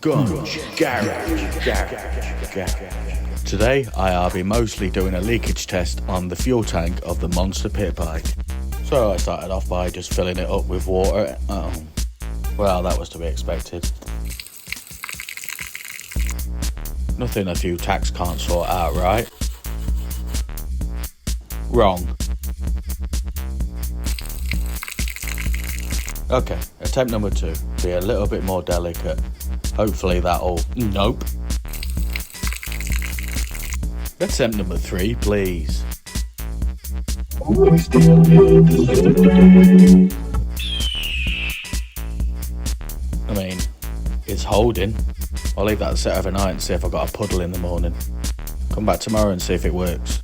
Gunge Garage. Today I'll be mostly doing a leakage test on the fuel tank of the Monster pit bike. So I started off by just filling it up with water. Well, that was to be expected. Nothing a few tacks can't sort out, right? Wrong. Okay, attempt number 2. Be a little bit more delicate. Hopefully that'll... Nope. Attempt number 3, please. I mean, it's holding. I'll leave that set overnight and see if I've got a puddle in the morning. Come back tomorrow and see if it works.